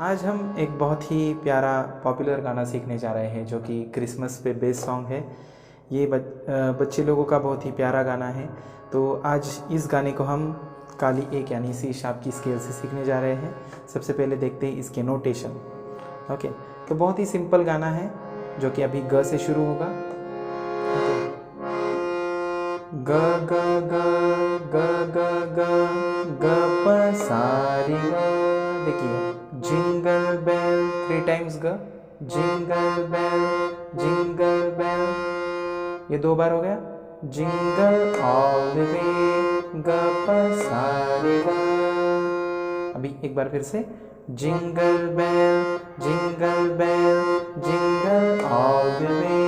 आज हम एक बहुत ही प्यारा पॉपुलर गाना सीखने जा रहे हैं जो कि क्रिसमस पे बेस्ड सॉन्ग है। ये बच्चे लोगों का बहुत ही प्यारा गाना है। तो आज इस गाने को हम काली एक यानी सी शार्प की स्केल से सीखने जा रहे हैं। सबसे पहले देखते हैं इसके नोटेशन। ओके, तो बहुत ही सिंपल गाना है जो कि अभी ग से शुरू होगा। ग ग ग ग ग ग ग प सा रे ग। देखिए, जिंगल बेल 3 टाइम्स ग, जिंगल बेल जिंगल बेल, ये 2 बार हो गया। जिंगल ऑल द वे ग प सा रे ग। अभी एक बार फिर से, jingle bell jingle all the way.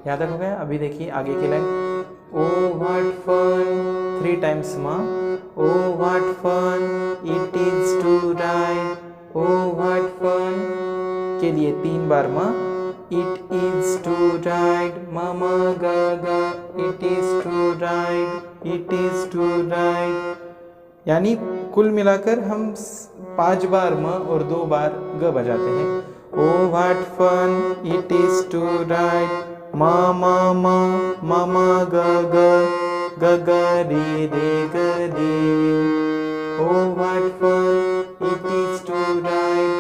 यहाँ तक हो गया। अभी देखिए आगे की line, oh what fun 3 times माँ, oh what fun it is to ride, oh what fun के लिए 3 बार माँ, इट इज टू राइड मामा गा गा, it is to ride it is to ride. यानी कुल मिलाकर हम 5 बार म और 2 बार ग बजाते हैं। Oh what fun it is to ride मामा मामा ग ग ग रे रे ग रे। Oh what fun it is to ride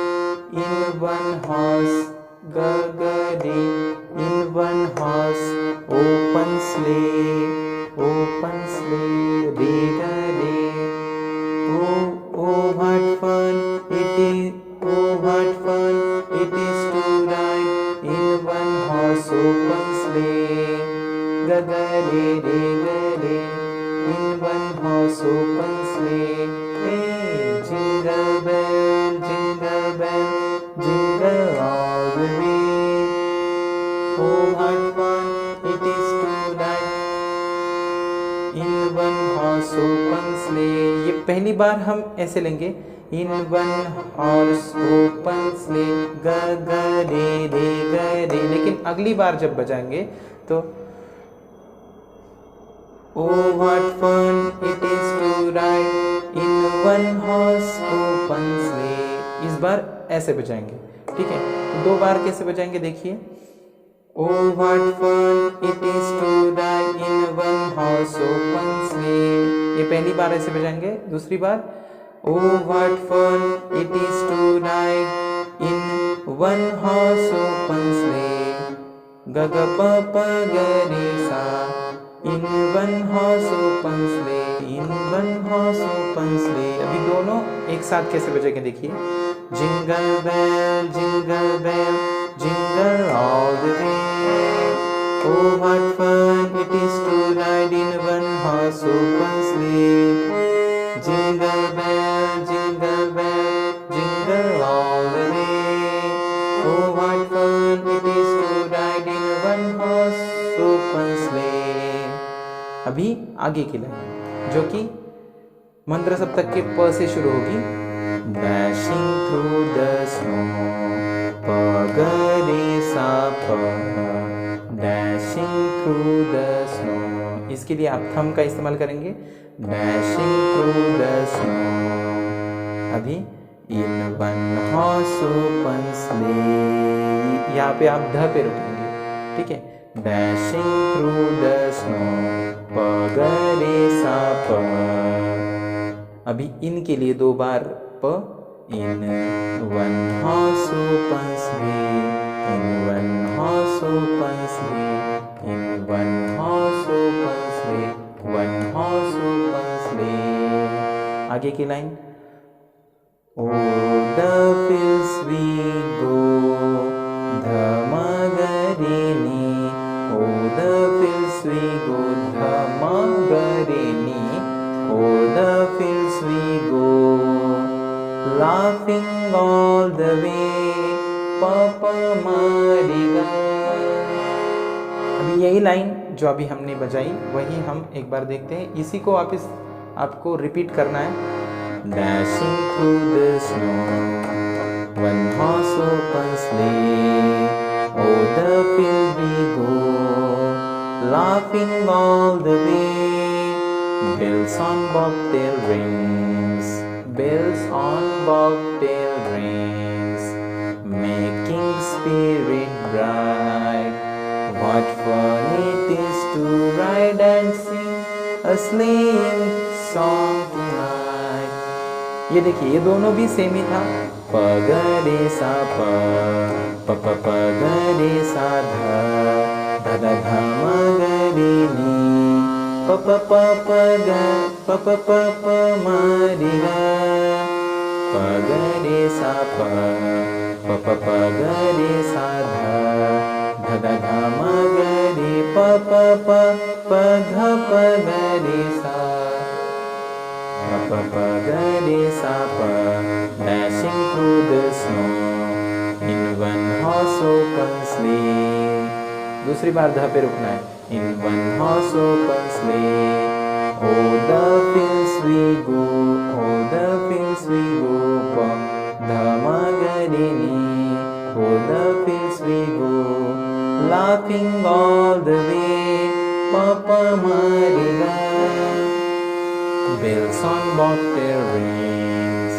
in one horse ग ग रे, in one horse open sleigh रे ग रे। Oh what fun it is to ride in one horse open sleigh. Ga ga re re ga re, in one horse open sleigh. Hey, jingle bell, jingle all the way. Oh what fun it is to ride in one horse open slay. ये पहली बार हम ऐसे लेंगे, इन one horse open slay ग ग रे रे ग रे। लेकिन अगली बार जब बजाएंगे तो oh what fun it is to ride in one horse open sleigh. इस बार ऐसे बजाएंगे, ठीक है। 2 बार कैसे बजाएंगे देखिए, Oh what fun it is to ride in one horse open sleigh। ये पहली बार ऐसे बजाएंगे। दूसरी बार, Oh what fun it is to ride in one horse open sleigh। ग ग प प ग रे सा, in one horse open sleigh, in one horse open sleigh। अभी दोनों एक साथ कैसे बजेंगे देखिए, Jingle bell jingle all the way। Oh what fun it is to ride in one horse open sleigh। Jingle bell jingle all the way। Oh what fun it is to ride in one horse open sleigh। अभी आगे की line जो कि मंत्र सप्तक के प से शुरू होगी, Dashing through the snow प ग रे सा प, Dashing through the snow। इसके लिए आप थंब का इस्तेमाल करेंगे, Dashing through the snow। अभी in one horse open sleigh, यहाँ पे आप ध पे रुकेंगे, ठीक है। Dashing through the snow प ग रे सा प। अभी इन के लिए 2 बार प, in one horse open sleigh, in one horse open sleigh, in one horse open sleigh, one horse open sleigh। आगे की line, Oh the fields we go धम ग रे नी, Oh the fields we go धम ग रे नी, Oh the fields we go laughing all the way पापा मारेगा। अभी यही लाइन जो अभी हमने बजाई वही हम एक बार देखते हैं। इसी को आपको रिपीट करना है। Dashing through the snow one horse open sleigh, oh the field we go laughing all the way bells on bobtail rings, bells on bobtail rings, making spirit bright. What fun it is to ride and sing a sleighing song tonight. ये देखिए, ये दोनों भी same ही था। प ग रे सा प प प प ग रे सा ध ध ध ध म ग रे नी प प प प ग प प प प म रे ग प ग रे सा प प प प ग रे सा ध ध ध ध म ग रे प प प प ध प ग रे सा प प ग रे सा प dashing through the snow in one horse open sleigh. दूसरी बार ध पे रुकना है। In one horse open sleigh, oh the fields we go, oh the fields we go, pa dha ma ga re ni, oh the fields we go, laughing all the way, pa pa ma re ga. Bells on bobtail rings,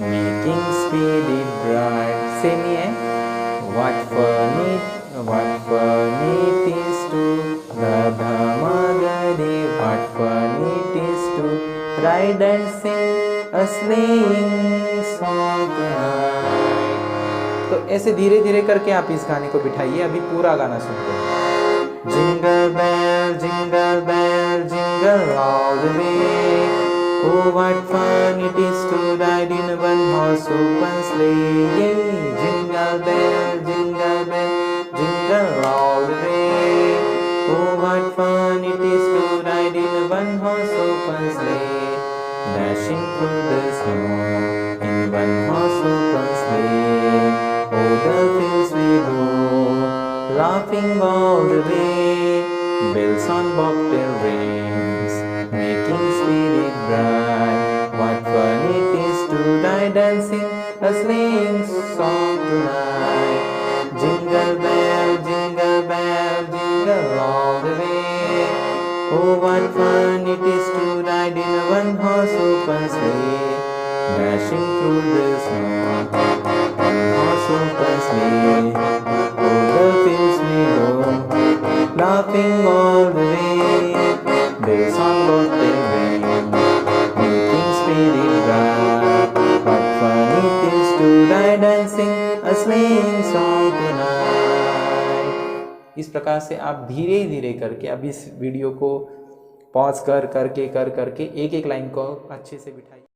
making speedy bright. Same ही है। What fun it is to the dhamagari. What fun it is to ride and sing a sleighing song tonight. तो ऐसे धीरे धीरे करके आप इस गाने को बिठाइए। अभी पूरा गाना सुनते हैं। Jingle bell, jingle all the way. Oh, what fun it is to ride in a one-horse open sleigh. Yay! Jingle bell, jingle all the way. Oh, what fun it is to ride in a one-horse open sleigh. Dashing through the snow in one-horse open sleigh. Oh, the fields we go, laughing all the way. Bells on bobtail rings, making spirit bright. What fun it is to ride and sing a sleighing song tonight. Jingle bell, jingle all the way. Oh, what fun it is to ride in a one-horse open sleigh, dashing through the snow, one-horse open sleigh. Oh, the fields we go, laughing all the way. Bells on bobtail rings, making spirit bright. What fun it is to ride and sing a sleighing song tonight. इस प्रकार से आप धीरे धीरे करके अब इस video को पॉज करके एक एक लाइन को अच्छे से बिठाइए।